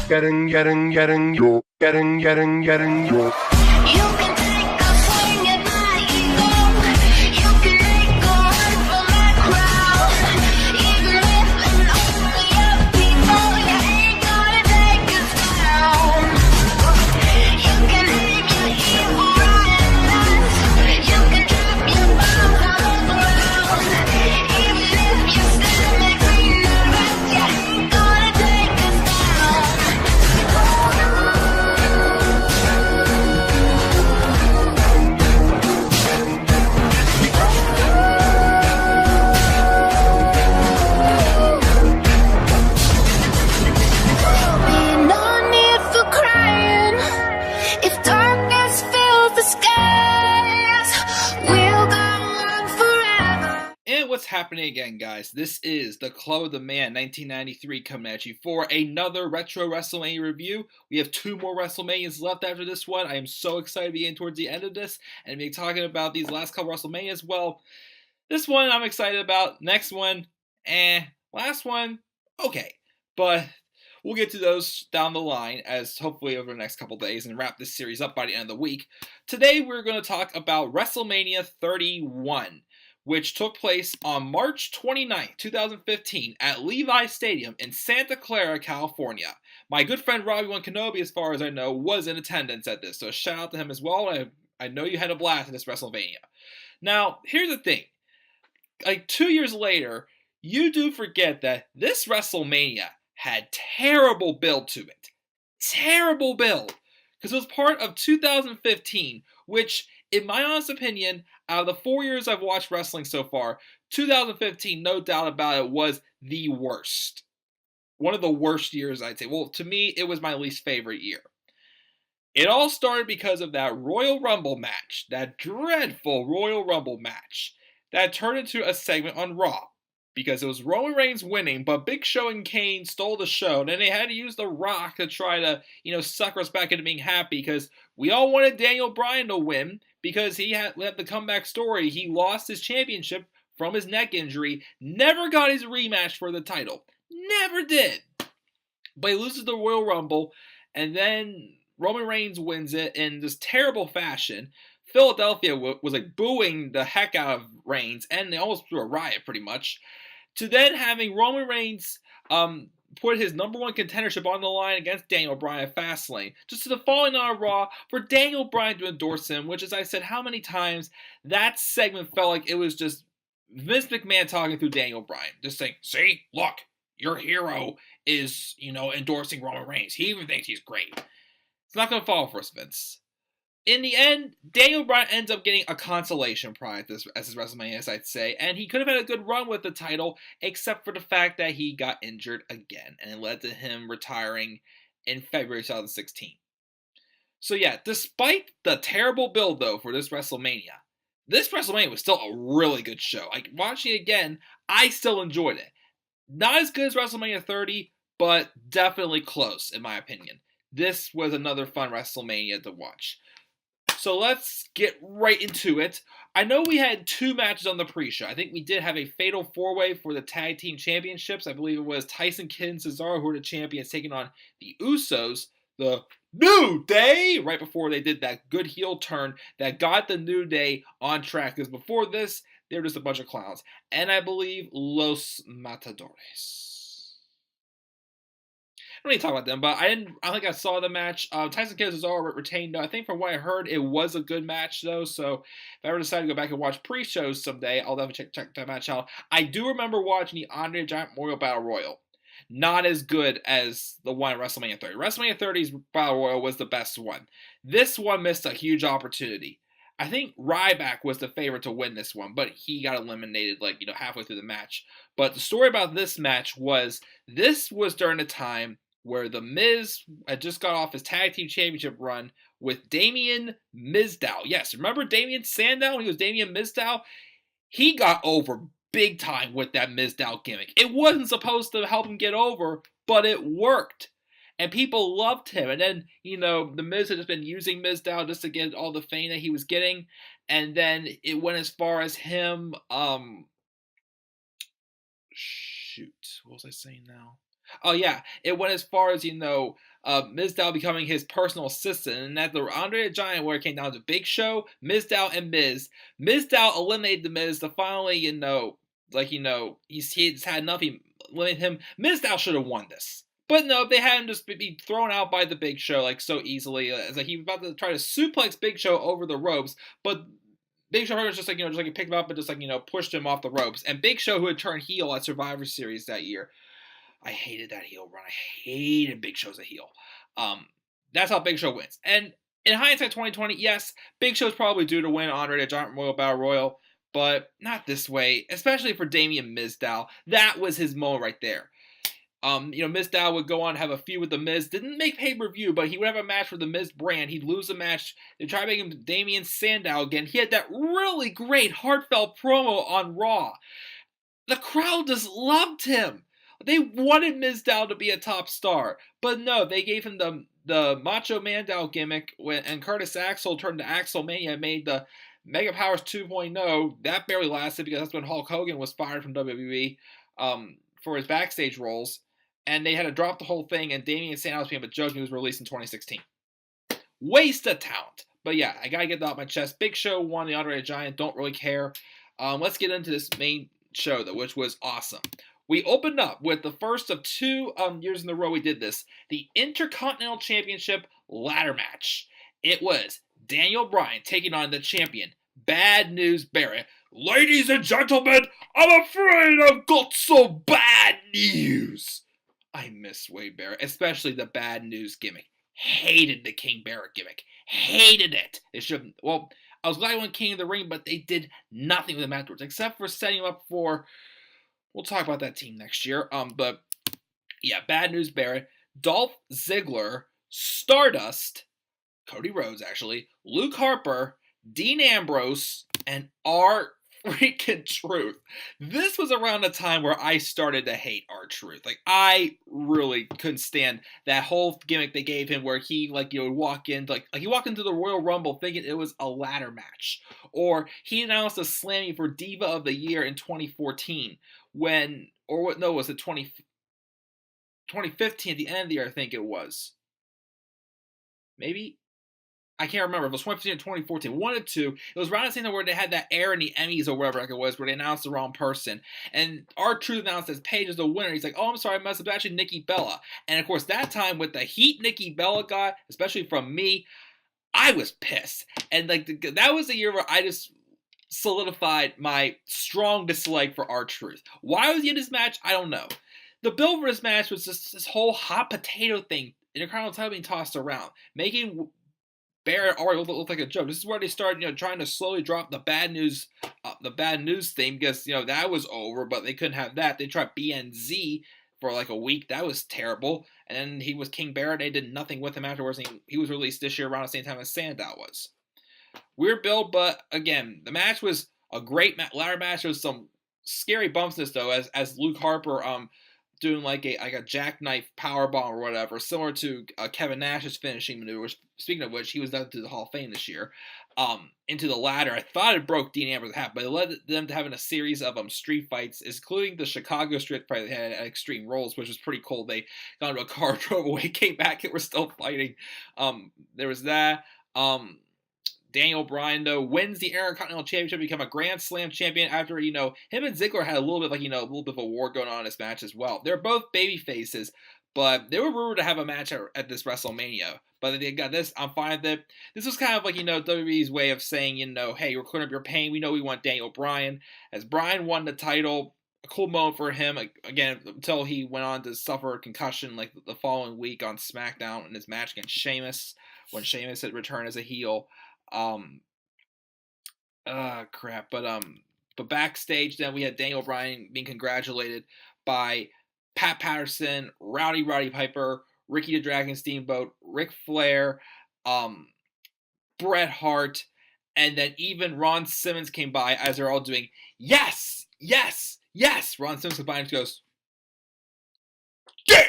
You can take a swing at my ego. You can make a run for my crowd. Even if it's only your people, you ain't gonna take us down. You can hang your evil right us. You can drop your bombs on the ground. Even if you still make me nervous, you ain't gonna take us down. No need for crying. If darkness fills the skies, we'll go on forever. And what's happening again, guys? This is the Club of the Man 1993 coming at you for another Retro WrestleMania review. We have 2 more WrestleManias left after this one. I am so excited to be getting towards the end of this and to be talking about these last couple WrestleManias. Well, this one I'm excited about. Next one, last one, okay. But we'll get to those down the line as hopefully over the next couple days and wrap this series up by the end of the week. Today we're going to talk about WrestleMania 31, which took place on March 29th, 2015 at Levi Stadium in Santa Clara, California. My good friend Robbie One Kenobi, as far as I know, was in attendance at this, so shout out to him as well. I know you had a blast in this WrestleMania. Now, here's the thing. Like 2 years later, you do forget that this WrestleMania had terrible build to it. Terrible build. Because it was part of 2015, which, in my honest opinion, out of the 4 years I've watched wrestling so far, 2015, no doubt about it, was the worst. One of the worst years, I'd say. Well, to me, it was my least favorite year. It all started because of that Royal Rumble match, that dreadful Royal Rumble match, that turned into a segment on Raw. Because it was Roman Reigns winning, but Big Show and Kane stole the show. And then they had to use The Rock to try to, sucker us back into being happy. Because we all wanted Daniel Bryan to win. Because he had the comeback story. He lost his championship from his neck injury. Never got his rematch for the title. Never did. But he loses the Royal Rumble. And then Roman Reigns wins it in this terrible fashion. Philadelphia was like booing the heck out of Reigns. And they almost threw a riot pretty much. To then having Roman Reigns put his number 1 contendership on the line against Daniel Bryan at Fastlane. Just to the following on Raw for Daniel Bryan to endorse him, which, as I said how many times, that segment felt like it was just Vince McMahon talking through Daniel Bryan. Just saying, see, look, your hero is, endorsing Roman Reigns. He even thinks he's great. It's not going to fall for us, Vince. In the end, Daniel Bryan ends up getting a consolation prize as his WrestleMania, as I'd say, and he could have had a good run with the title, except for the fact that he got injured again, and it led to him retiring in February 2016. So yeah, despite the terrible build, though, for this WrestleMania was still a really good show. Like, watching it again, I still enjoyed it. Not as good as WrestleMania 30, but definitely close, in my opinion. This was another fun WrestleMania to watch. So let's get right into it. I know we had 2 matches on the pre-show. I think we did have a fatal 4-way for the tag team championships. I believe it was Tyson Kidd and Cesaro who were the champions taking on the Usos, the New Day, right before they did that good heel turn that got the New Day on track. Because before this, they were just a bunch of clowns. And I believe Los Matadores. I don't need to talk about them, but I think I saw the match. Tyson Kidd was all retained. I think from what I heard, it was a good match, though. So if I ever decide to go back and watch pre-shows someday, I'll definitely check that match out. I do remember watching the Andre the Giant Memorial Battle Royal. Not as good as the one at WrestleMania 30. WrestleMania 30's Battle Royal was the best one. This one missed a huge opportunity. I think Ryback was the favorite to win this one, but he got eliminated halfway through the match. But the story about this match was, this was during a time where The Miz had just got off his tag team championship run with Damien Mizdow. Yes, remember Damien Sandow when he was Damien Mizdow? He got over big time with that Mizdow gimmick. It wasn't supposed to help him get over, but it worked. And people loved him. And then, The Miz had just been using Mizdow just to get all the fame that he was getting. And then it went as far as him, what was I saying now? Oh yeah, it went as far as Mizdow becoming his personal assistant, and at the Andre the Giant, where it came down to Big Show, Mizdow, and Miz. Mizdow eliminated the Miz to finally, he's had enough. He eliminated him. Mizdow should have won this. But no, they had him just be thrown out by the Big Show like so easily. It's like he was about to try to suplex Big Show over the ropes, but Big Show was just he picked him up and just pushed him off the ropes. And Big Show, who had turned heel at Survivor Series that year, I hated that heel run. I hated Big Show as a heel. That's how Big Show wins. And in hindsight, 2020, yes, Big Show's probably due to win Andre the Giant Royal Battle Royal, but not this way, especially for Damien Mizdow. That was his moment right there. Mizdow would go on to have a feud with The Miz. Didn't make pay-per-view, but he would have a match for the Miz brand. He'd lose a match. They try to make him Damien Sandow again. He had that really great, heartfelt promo on Raw. The crowd just loved him. They wanted Mizdow to be a top star, but no, they gave him the Macho Mandow gimmick and Curtis Axel turned to Axelmania and made the Mega Powers 2.0. That barely lasted because that's when Hulk Hogan was fired from WWE for his backstage roles, and they had to drop the whole thing, and Damien Sandow became a joke. He was released in 2016. Waste of talent. But yeah, I gotta get that off my chest. Big Show won the Andre the Giant. Don't really care. Let's get into this main show, though, which was awesome. We opened up with the first of 2 years in a row we did this, the Intercontinental Championship ladder match. It was Daniel Bryan taking on the champion, Bad News Barrett. Ladies and gentlemen, I'm afraid I've got some bad news. I miss Wade Barrett, especially the Bad News gimmick. Hated the King Barrett gimmick. Hated it. They should. Well, I was glad he went King of the Ring, but they did nothing with him afterwards, except for setting him up for. We'll talk about that team next year. But yeah, Bad News Barrett, Dolph Ziggler, Stardust, Cody Rhodes actually, Luke Harper, Dean Ambrose, and R-Truth. This was around the time where I started to hate R-Truth. Like, I really couldn't stand that whole gimmick they gave him where he, would walk in, he walked into the Royal Rumble thinking it was a ladder match. Or he announced a slamming for Diva of the Year in 2014 was it 2015 at the end of the year, I think it was. Maybe? I can't remember. It was 2015 or 2014. One or two. It was around the same time where they had that air in the Emmys or whatever it was, where they announced the wrong person. And R-Truth announced as Paige as the winner. He's like, oh, I'm sorry, I messed up. It's actually Nikki Bella. And of course, that time with the heat Nikki Bella got, especially from me, I was pissed. And that was the year where I just solidified my strong dislike for R-Truth. Why was he in this match? I don't know. The build for this match was just this whole hot potato thing. Intercontinental title being tossed around, making Barrett already looked like a joke. This is where they started, trying to slowly drop the bad news thing because that was over, but they couldn't have that. They tried BNZ for like a week. That was terrible. And then he was King Barrett. They did nothing with him afterwards. He was released this year around the same time as Sandow was. Weird build, but again, the match was a great ladder match. There was some scary bumps in this though, as Luke Harper doing like a jackknife powerbomb or whatever, similar to Kevin Nash's finishing maneuver. Speaking of which, he was up to the Hall of Fame this year. Into the ladder. I thought it broke Dean Ambrose in half, but it led them to having a series of street fights, including the Chicago street fight they had at Extreme Rules, which was pretty cool. They got into a car, drove away, came back, and were still fighting. There was that. Daniel Bryan, though, wins the Intercontinental Championship, become a Grand Slam champion after, him and Ziggler had a little bit a little bit of a war going on in this match as well. They're both baby faces, but they were rumored to have a match at this WrestleMania. But they got this. I'm fine with it. This was kind of WWE's way of saying, hey, you're clearing up your pain. We know we want Daniel Bryan. As Bryan won the title, a cool moment for him, again, until he went on to suffer a concussion the following week on SmackDown in his match against Sheamus, when Sheamus had returned as a heel. Crap. But backstage, then we had Daniel Bryan being congratulated by Pat Patterson, Rowdy Roddy Piper, Ricky the Dragon Steamboat, Ric Flair, Bret Hart, and then even Ron Simmons came by as they're all doing, yes, yes, yes. Ron Simmons comes by and goes, damn!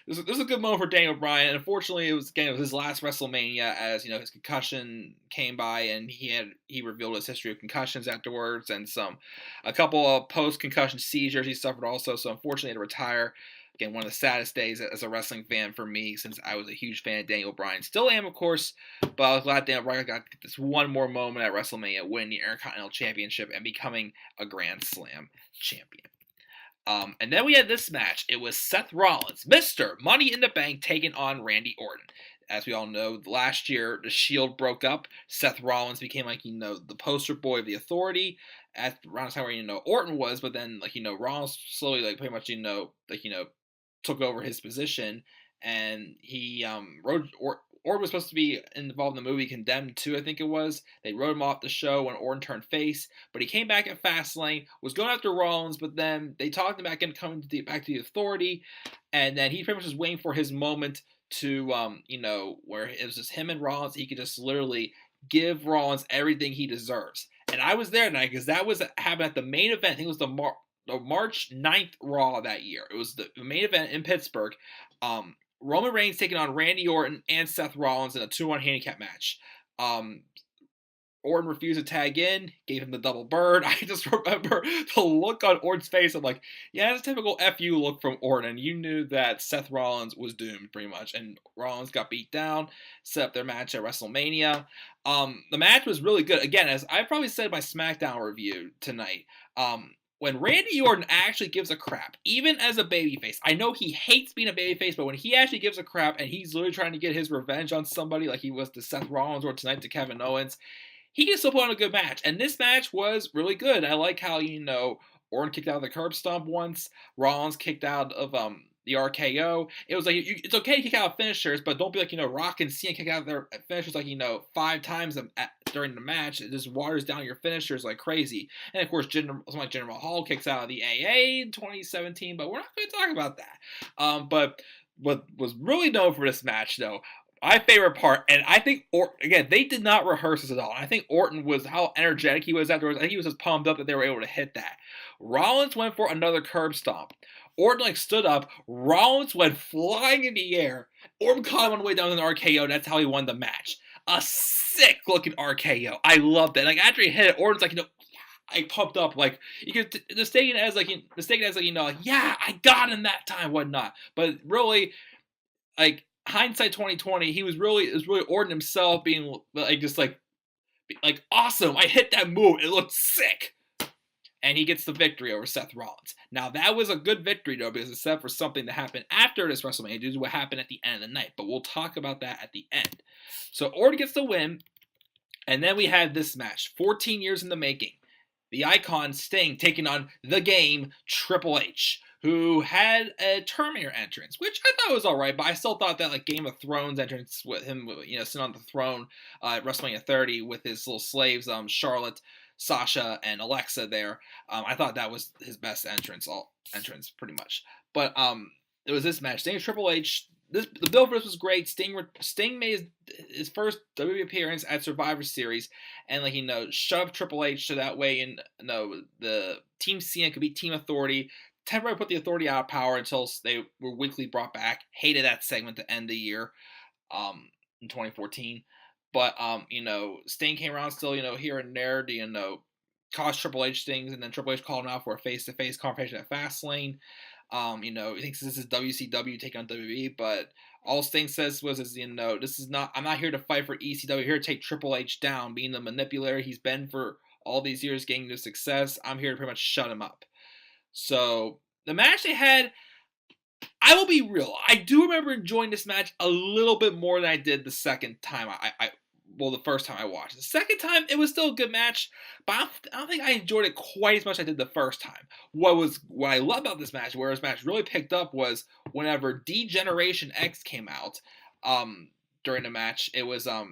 this was a good moment for Daniel Bryan. And unfortunately, it was his last WrestleMania, as his concussion came by, and he revealed his history of concussions afterwards, and a couple of post concussion seizures he suffered also. So unfortunately, he had to retire. Again, one of the saddest days as a wrestling fan for me, since I was a huge fan of Daniel Bryan. Still am, of course, but I was glad Daniel Bryan got this one more moment at WrestleMania, winning the Intercontinental Championship and becoming a Grand Slam champion. And then we had this match. It was Seth Rollins, Mr. Money in the Bank, taking on Randy Orton. As we all know, last year the Shield broke up. Seth Rollins became the poster boy of the Authority at around the time where Orton was, but then Rollins slowly pretty much took over his position, and he Orton was supposed to be involved in the movie Condemned 2, I think it was. They wrote him off the show when Orton turned face, but he came back at Fastlane, was going after Rollins, but then they talked him back into coming back to the Authority, and then he pretty much was waiting for his moment to, where it was just him and Rollins. He could just literally give Rollins everything he deserves. And I was there tonight because that was happened at the main event. I think it was the March 9th Raw that year. It was the main event in Pittsburgh. Roman Reigns taking on Randy Orton and Seth Rollins in a 2-1 handicap match. Orton refused to tag in, gave him the double bird. I just remember the look on Orton's face. I'm like, yeah, it's a typical FU look from Orton. And you knew that Seth Rollins was doomed, pretty much. And Rollins got beat down, set up their match at WrestleMania. The match was really good. Again, as I probably said in my SmackDown review tonight, when Randy Orton actually gives a crap, even as a babyface, I know he hates being a babyface, but when he actually gives a crap and he's literally trying to get his revenge on somebody like he was to Seth Rollins or tonight to Kevin Owens, he can still put on a good match. And this match was really good. I like how, Orton kicked out of the curb stomp once, Rollins kicked out of the RKO. It was like, it's okay to kick out finishers, but don't be like, Rock and Cena kick out their finishers like, 5 times during the match. It just waters down your finishers like crazy. And of course, something like Jinder Mahal kicks out of the AA in 2017, but we're not going to talk about that. But what was really known for this match, though, my favorite part, and I think, again, they did not rehearse this at all. And I think Orton was, how energetic he was afterwards. I think he was just pumped up that they were able to hit that. Rollins went for another curb stomp. Orton stood up. Rollins went flying in the air. Orton caught him on the way down to an RKO, and that's how he won the match. A sick looking RKO. I loved it. After he hit it, Orton's I pumped up, you could mistake it as yeah, I got him that time, whatnot. But really, hindsight 2020, it was really Orton himself being awesome. I hit that move. It looked sick. And he gets the victory over Seth Rollins. Now, that was a good victory, though, because it's set for something to happen after this WrestleMania due to what happened at the end of the night. But we'll talk about that at the end. So, Orton gets the win. And then we had this match, 14 years in the making. The Icon Sting taking on the Game Triple H, who had a Terminator entrance, which I thought was alright, but I still thought that Game of Thrones entrance with him, sitting on the throne at WrestleMania 30 with his little slaves, Charlotte, Sasha, and Alexa there. I thought that was his best entrance pretty much. But it was this match. Sting Triple H. The build for this was great. Sting made his first WWE appearance at Survivor Series, and shoved Triple H so that way, the Team Cena could beat Team Authority. Temporarily put the Authority out of power until they were weekly brought back. Hated that segment to end the year, in 2014. But, Sting came around still, here and there to, cause Triple H things, and then Triple H called him out for a face-to-face confrontation at Fastlane. He thinks this is WCW taking on WWE, but all Sting says was, this is not, I'm not here to fight for ECW, I'm here to take Triple H down, being the manipulator he's been for all these years, getting the success. I'm here to pretty much shut him up. So, the match they had, I will be real, I do remember enjoying this match a little bit more than I did the second time the first time I watched it. The second time, it was still a good match, but I don't think I enjoyed it quite as much as I did the first time. What I love about this match, where this match really picked up, was whenever D-Generation X came out during the match. It was the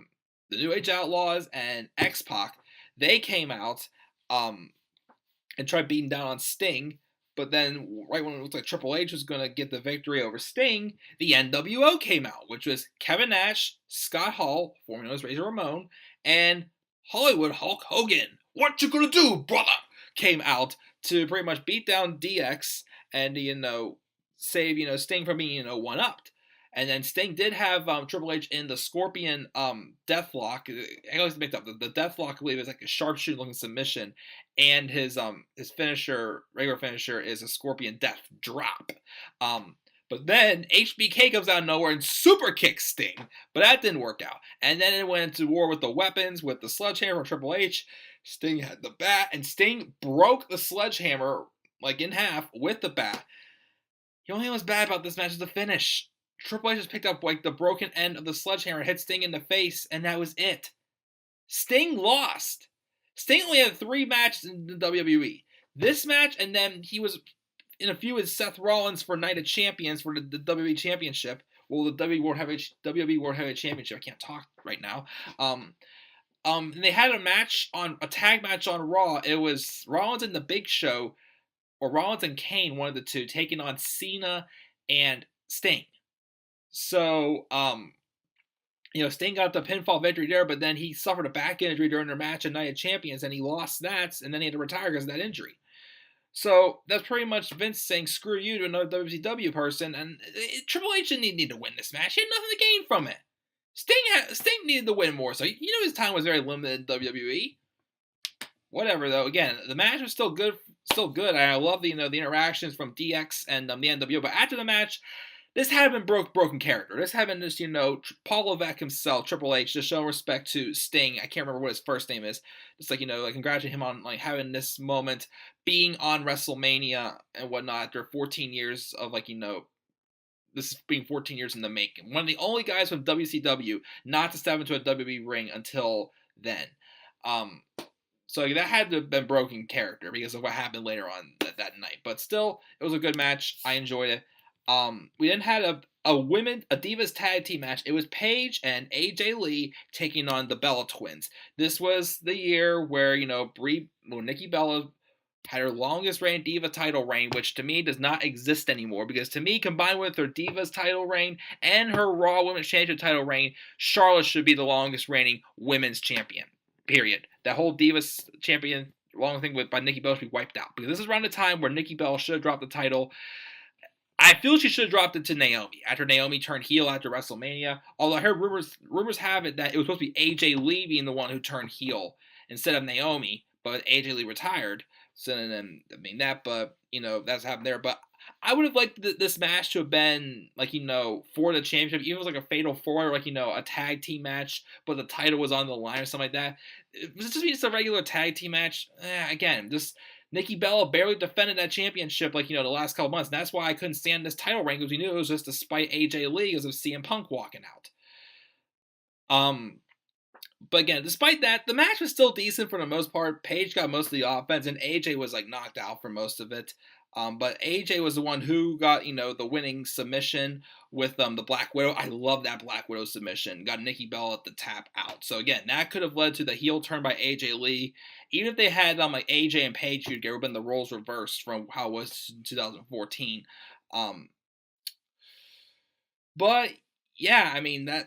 New Age Outlaws and X-Pac. They came out and tried beating down on Sting. But then, right when it looked like Triple H was going to get the victory over Sting, the NWO came out, which was Kevin Nash, Scott Hall, formerly known as Razor Ramon, and Hollywood Hulk Hogan. What you gonna do, brother? Came out to pretty much beat down DX and, save, Sting from being, one-upped. And then Sting did have Triple H in the Scorpion Deathlock. I always mixed up. The Deathlock, I believe, is like a sharpshooter looking submission, and his finisher, regular finisher, is a Scorpion Death Drop. But then HBK comes out of nowhere and super kicks Sting, but that didn't work out. And then it went into war with the weapons, with the sledgehammer from Triple H. Sting had the bat, and Sting broke the sledgehammer like in half with the bat. The only thing that was bad about this match is the finish. Triple H just picked up like the broken end of the sledgehammer, hit Sting in the face, and that was it. Sting lost. Sting only had 3 matches in the WWE. This match, and then he was in a feud with Seth Rollins for Night of Champions for the WWE Championship. Well, the WWE World Heavyweight Championship. I can't talk right now. They had a tag match on Raw. It was Rollins and the Big Show, or Rollins and Kane, one of the two, taking on Cena and Sting. So, Sting got the pinfall victory there, but then he suffered a back injury during their match at Night of Champions, and he lost that, and then he had to retire because of that injury. So that's pretty much Vince saying screw you to another WCW person, and Triple H didn't need to win this match. He had nothing to gain from it. Sting needed to win more, so his time was very limited in WWE. Whatever, though. Again, the match was still good. I love the the interactions from DX and the NWO, but after the match, this had been broken character. This had been just, Paul Levesque himself, Triple H, just showing respect to Sting. I can't remember what his first name is. Just congratulating him on having this moment, being on WrestleMania and whatnot after 14 years of this being 14 years in the making. One of the only guys from WCW not to step into a WWE ring until then. So that had to have been broken character because of what happened later on that night. But still, it was a good match. I enjoyed it. We then had a Divas tag team match. It was Paige and AJ Lee taking on the Bella Twins. This was the year where, Nikki Bella had her longest reign Diva title reign, which to me does not exist anymore, because to me, combined with her Divas title reign and her Raw Women's Championship title reign, Charlotte should be the longest reigning women's champion, period. That whole Divas champion long thing by Nikki Bella should be wiped out, because this is around the time where Nikki Bella should have dropped the title. I feel she should have dropped it to Naomi after Naomi turned heel after WrestleMania. Although I heard rumors have it that it was supposed to be AJ Lee being the one who turned heel instead of Naomi, but AJ Lee retired. So then, but that's happened there. But I would have liked this match to have been for the championship, even if it was like a fatal 4 or a tag team match, but the title was on the line or something like that. It was just a regular tag team match. Again, just Nikki Bella barely defended that championship the last couple months. And that's why I couldn't stand this title reign, because we knew it was just to spite AJ Lee because of CM Punk walking out. But again, despite that, the match was still decent for the most part. Paige got most of the offense, and AJ was knocked out for most of it. But AJ was the one who got, the winning submission with the Black Widow. I love that Black Widow submission. Got Nikki Bella at the tap out. So again, that could have led to the heel turn by AJ Lee. Even if they had AJ and Paige, it would have been the roles reversed from how it was in 2014. But yeah,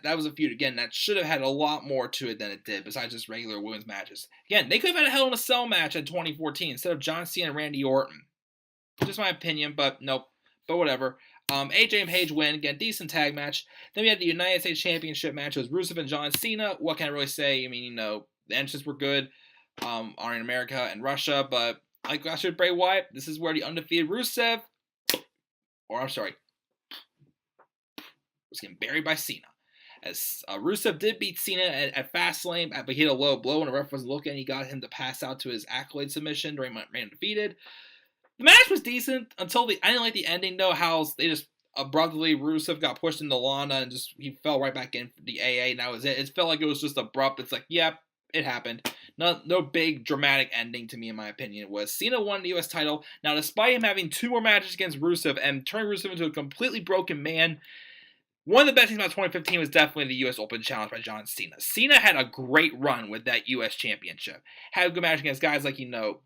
that was a feud again that should have had a lot more to it than it did, besides just regular women's matches. Again, they could have had a Hell in a Cell match in 2014 instead of John Cena and Randy Orton. Just my opinion, but nope. But whatever. AJ and Paige win. Again, decent tag match. Then we had the United States Championship match. It was Rusev and John Cena. What can I really say? The entrances were good. Are in America and Russia, but like last year with Bray Wyatt, this is where the undefeated Rusev, was getting buried by Cena. As Rusev did beat Cena at Fastlane, but he had a low blow and the ref wasn't looking. He got him to pass out to his accolade submission during Reign Undefeated. The match was decent until I didn't like the ending though. How they just abruptly Rusev got pushed into Lana and he fell right back in for the AA, and that was it. It felt like it was just abrupt. It's yep, it happened. No big dramatic ending to me, in my opinion. It was Cena won the U.S. title. Now, despite him having 2 more matches against Rusev and turning Rusev into a completely broken man, one of the best things about 2015 was definitely the U.S. Open Challenge by John Cena. Cena had a great run with that U.S. Championship. Had a good match against guys like,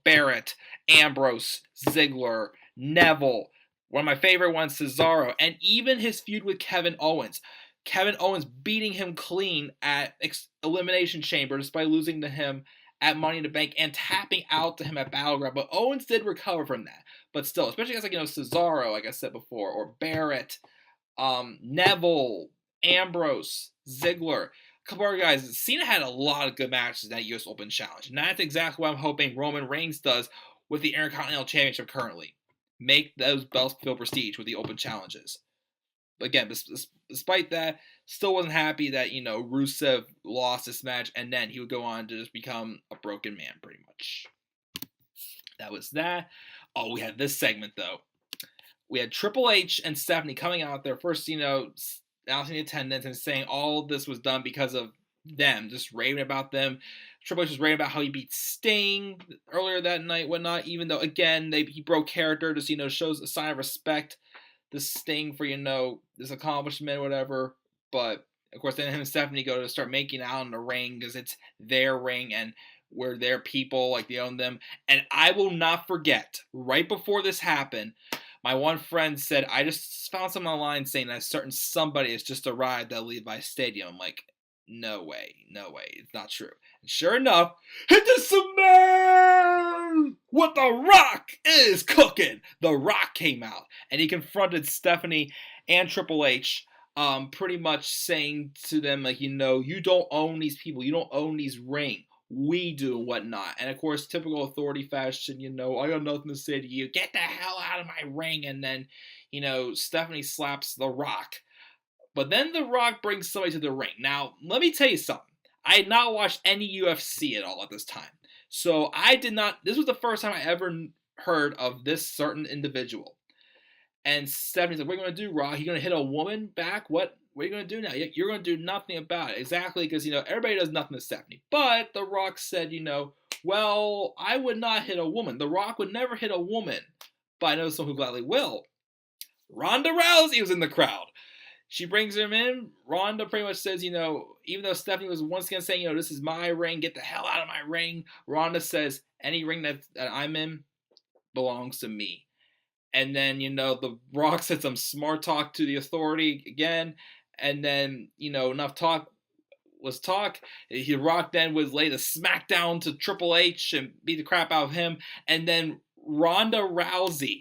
Barrett, Ambrose, Ziggler, Neville. One of my favorite ones, Cesaro. And even his feud with Kevin Owens. Kevin Owens beating him clean at Elimination Chamber despite losing to him at Money in the Bank and tapping out to him at Battleground. But Owens did recover from that. But still, especially guys like, Cesaro, like I said before, or Barrett, Neville, Ambrose, Ziggler, a couple other guys. Cena had a lot of good matches in that US Open Challenge. And that's exactly what I'm hoping Roman Reigns does with the Intercontinental Championship currently. Make those belts feel prestige with the Open Challenges. But again, despite that, still wasn't happy that, Rusev lost this match, and then he would go on to just become a broken man, pretty much. That was that. Oh, we had this segment, though. We had Triple H and Stephanie coming out there first, announcing the attendance and saying all this was done because of them, just raving about them. Triple H was raving about how he beat Sting earlier that night, whatnot, even though, again, he broke character, just, shows a sign of respect to Sting for, this accomplishment or whatever. But, of course, then him and Stephanie go to start making out in the ring because it's their ring and we're their people, like they own them. And I will not forget, right before this happened, my one friend said, I just found something online saying that a certain somebody has just arrived at Levi Stadium. I'm like, no way, it's not true. And sure enough, hit the smell! What The Rock is cooking! The Rock came out, and he confronted Stephanie and Triple H, pretty much saying to them, like, you don't own these people, you don't own these rings. We do and whatnot. And of course, typical authority fashion, I got nothing to say to you. Get the hell out of my ring. And then, Stephanie slaps The Rock. But then The Rock brings somebody to the ring. Now, let me tell you something. I had not watched any UFC at all at this time. So this was the first time I ever heard of this certain individual. And Stephanie's like, what are you going to do, Rock? You going to hit a woman back? What are you going to do now? You're going to do nothing about it. Exactly, because, everybody does nothing to Stephanie. But The Rock said, well, I would not hit a woman. The Rock would never hit a woman. But I know someone who gladly will. Ronda Rousey was in the crowd. She brings him in. Ronda pretty much says, even though Stephanie was once again saying, this is my ring, get the hell out of my ring. Ronda says, any ring that I'm in belongs to me. And then, The Rock said some smart talk to the authority again. And then, enough talk was talk. The Rock then would lay the smackdown to Triple H and beat the crap out of him. And then Ronda freaking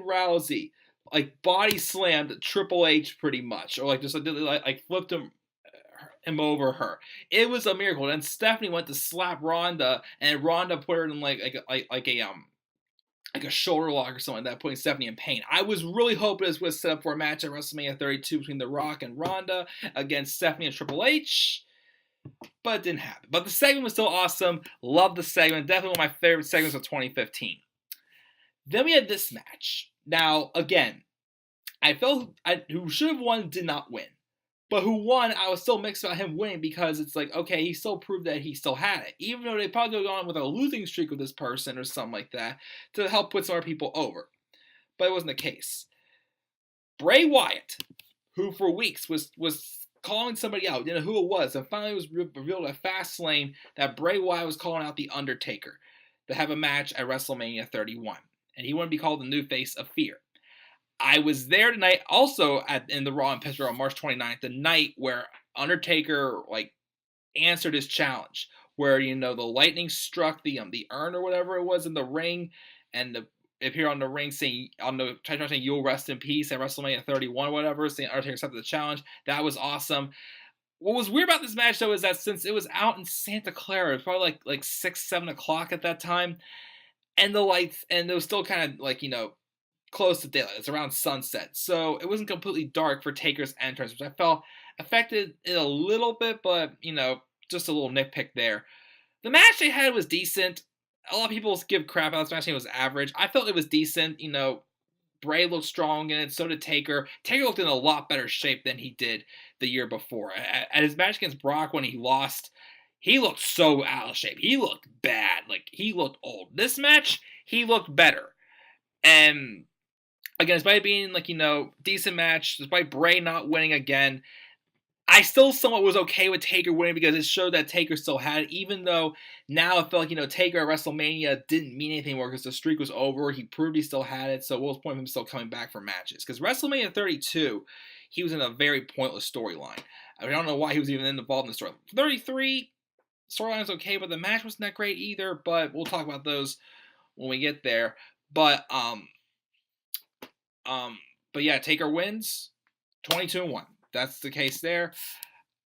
Rousey, like body slammed Triple H pretty much. Or like just like flipped him over her. It was a miracle. Then Stephanie went to slap Ronda, and Ronda put her in like a shoulder lock or something like that, putting Stephanie in pain. I was really hoping this was set up for a match at WrestleMania 32 between The Rock and Ronda against Stephanie and Triple H, but it didn't happen. But the segment was still awesome. Loved the segment. Definitely one of my favorite segments of 2015. Then we had this match. Now, again, I felt who should have won did not win. But who won, I was still mixed about him winning because it's like, okay, he still proved that he still had it. Even though they probably could have gone with a losing streak with this person or something like that to help put some other people over. But it wasn't the case. Bray Wyatt, who for weeks was calling somebody out, who it was, and finally was revealed at Fastlane that Bray Wyatt was calling out The Undertaker to have a match at WrestleMania 31. And he wanted to be called the new face of fear. I was there tonight also in the Raw in Pittsburgh on March 29th, the night where Undertaker answered his challenge, where the lightning struck the urn or whatever it was in the ring, and appeared on the ring saying you'll rest in peace at WrestleMania 31 or whatever, saying Undertaker accepted the challenge. That was awesome. What was weird about this match though is that since it was out in Santa Clara, it was probably like 6-7 o'clock at that time, and the lights, and it was still kind of close to daylight. It's around sunset, so it wasn't completely dark for Taker's entrance, which I felt affected it a little bit, but just a little nitpick there. The match they had was decent. A lot of people give crap about this match. It was average. I felt it was decent. Bray looked strong in it. So did Taker. Taker looked in a lot better shape than he did the year before. At his match against Brock when he lost, he looked so out of shape. He looked bad. He looked old. This match, he looked better. And again, despite being decent match, despite Bray not winning again, I still somewhat was okay with Taker winning because it showed that Taker still had it, even though now it felt like, Taker at WrestleMania didn't mean anything more because the streak was over. He proved he still had it, so what was the point of him still coming back for matches? Because WrestleMania 32, he was in a very pointless storyline. I don't know why he was even involved in the story. 33, storyline's okay, but the match wasn't that great either. But we'll talk about those when we get there. But um, but yeah, Taker wins 22-1. That's the case there.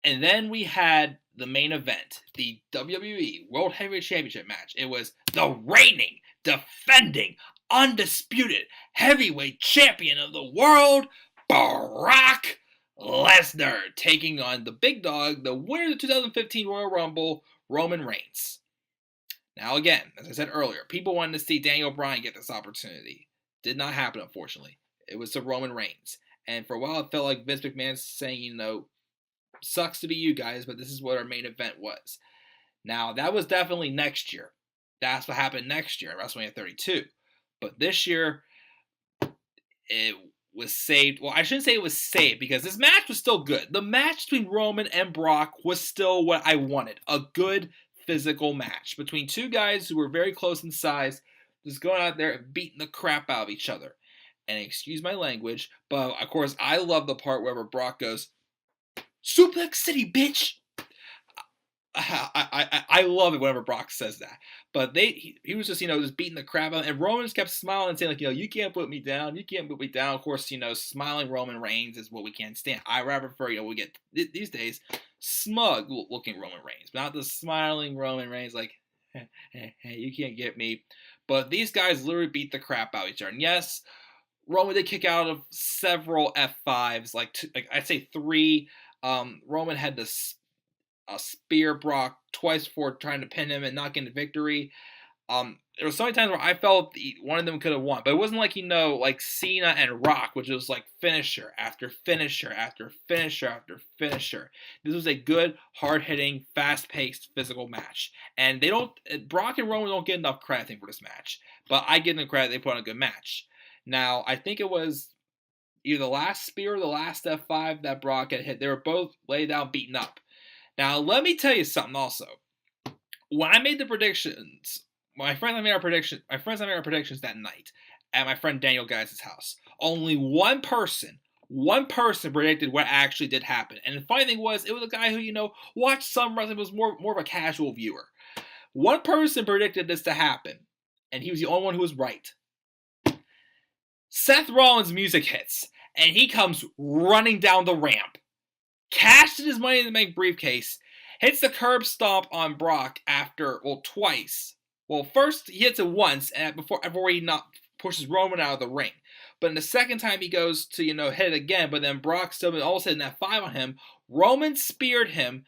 And then we had the main event, the WWE World Heavyweight Championship match. It was the reigning, defending, undisputed heavyweight champion of the world, Brock Lesnar, taking on the big dog, the winner of the 2015 Royal Rumble, Roman Reigns. Now again, as I said earlier, people wanted to see Daniel Bryan get this opportunity. Did not happen, unfortunately. It was to Roman Reigns. And for a while, it felt like Vince McMahon saying, sucks to be you guys, but this is what our main event was. Now, that was definitely next year. That's what happened next year at WrestleMania 32. But this year, it was saved. Well, I shouldn't say it was saved because this match was still good. The match between Roman and Brock was still what I wanted. A good physical match between two guys who were very close in size, just going out there and beating the crap out of each other. And excuse my language, but of course, I love the part where Brock goes, Suplex City, bitch! I love it whenever Brock says that. But he was just, just beating the crap out of him. And Roman just kept smiling and saying, you can't put me down. You can't put me down. Of course, smiling Roman Reigns is what we can't stand. I rather prefer, we get, these days, smug looking Roman Reigns. Not the smiling Roman Reigns like, hey, you can't get me. But these guys literally beat the crap out of each other. And yes, Roman did kick out of several F5s, like I'd say 3. Roman had to spear Brock twice before trying to pin him and not getting the victory. There were so many times where I felt one of them could have won, but it wasn't like, like Cena and Rock, which was like finisher after finisher after finisher after finisher. This was a good, hard-hitting, fast-paced physical match. And Brock and Roman don't get enough credit, I think, for this match. But I give them credit, they put on a good match. Now, I think it was either the last spear or the last F5 that Brock had hit. They were both laid down, beaten up. Now, let me tell you something also. When I made the predictions, my friends and I made our predictions that night at my friend Daniel Geis' house. Only one person predicted what actually did happen. And the funny thing was, it was a guy who, watched some wrestling, was more of a casual viewer. One person predicted this to happen, and he was the only one who was right. Seth Rollins' music hits, and he comes running down the ramp, cashes his Money in the Bank briefcase, hits the curb stomp on Brock twice. Well, first he hits it once, and before he pushes Roman out of the ring. But in the second time he goes to, hit it again, but then Brock still almost hit that 5 on him. Roman speared him,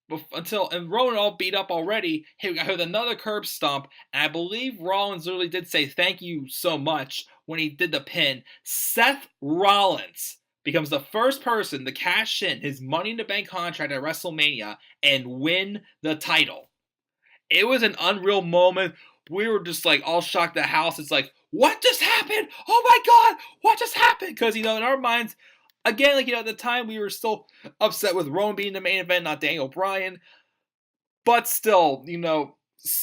and Roman all beat up already, hit with another curb stomp, and I believe Rollins literally did say thank you so much when he did the pin. Seth Rollins becomes the first person to cash in his Money in the Bank contract at WrestleMania and win the title. It was an unreal moment. We were just like all shocked at the house. It's like, what just happened? Oh my God, what just happened? Because, in our minds, again, at the time, we were still upset with Roman being the main event, not Daniel Bryan. But still,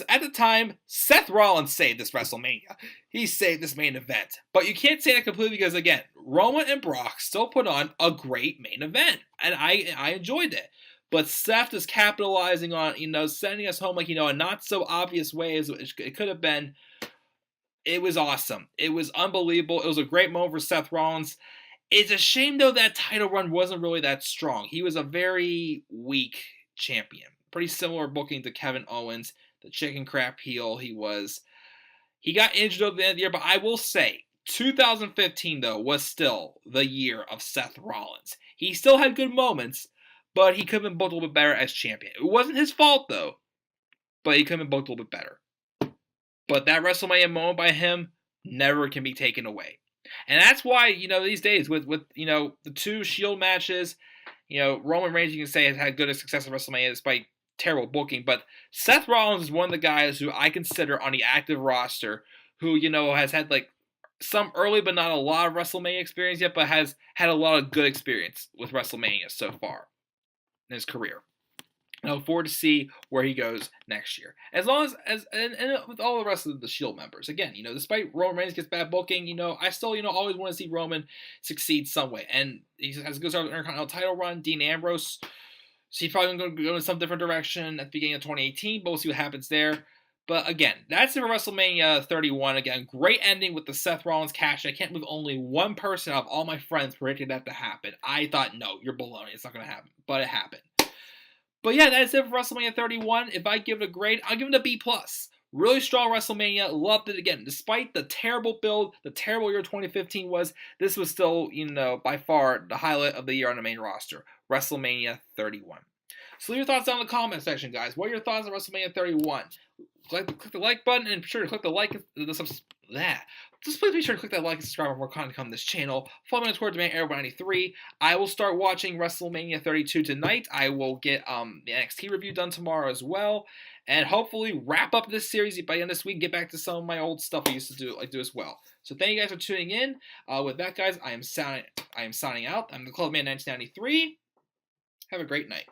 at the time, Seth Rollins saved this WrestleMania. He saved this main event. But you can't say that completely because, again, Roman and Brock still put on a great main event. And I enjoyed it. But Seth is capitalizing on, sending us home a not so obvious way as it could have been. It was awesome. It was unbelievable. It was a great moment for Seth Rollins. It's a shame, though, that title run wasn't really that strong. He was a very weak champion. Pretty similar booking to Kevin Owens, the chicken crap heel he was. He got injured at the end of the year, but I will say, 2015, though, was still the year of Seth Rollins. He still had good moments, but he could have been booked a little bit better as champion. It wasn't his fault, though, but he could have been booked a little bit better. But that WrestleMania moment by him never can be taken away. And that's why, these days with the 2 Shield matches, Roman Reigns, you can say, has had good success at WrestleMania despite terrible booking. But Seth Rollins is one of the guys who I consider on the active roster who, has had some early but not a lot of WrestleMania experience yet, but has had a lot of good experience with WrestleMania so far in his career. And I look forward to see where he goes next year. As long as with all the rest of the Shield members. Again, despite Roman Reigns gets bad booking, I still, always want to see Roman succeed some way. And he has a good start with the Intercontinental title run. Dean Ambrose, So he's probably going to go in some different direction at the beginning of 2018, but we'll see what happens there. But again, that's it for WrestleMania 31. Again, great ending with the Seth Rollins cash. I can't believe only one person out of all my friends predicted that to happen. I thought, no, you're baloney. It's not going to happen. But it happened. But yeah, that's it for WrestleMania 31. If I give it a grade, I'll give it a B+. Really strong WrestleMania. Loved it again. Despite the terrible build, the terrible year 2015 was, this was still, by far the highlight of the year on the main roster. WrestleMania 31. So leave your thoughts down in the comment section, guys. What are your thoughts on WrestleMania 31? Click the like button and be sure to click the like. Just please be sure to click that like and subscribe for more content to come to this channel. Follow me on Twitter, DemandAir93. I will start watching WrestleMania 32 tonight. I will get the NXT review done tomorrow as well. And hopefully wrap up this series by the end of this week. Get back to some of my old stuff I used to do as well. So thank you guys for tuning in. With that, guys, I am signing out. I'm the Club Man 1993. Have a great night.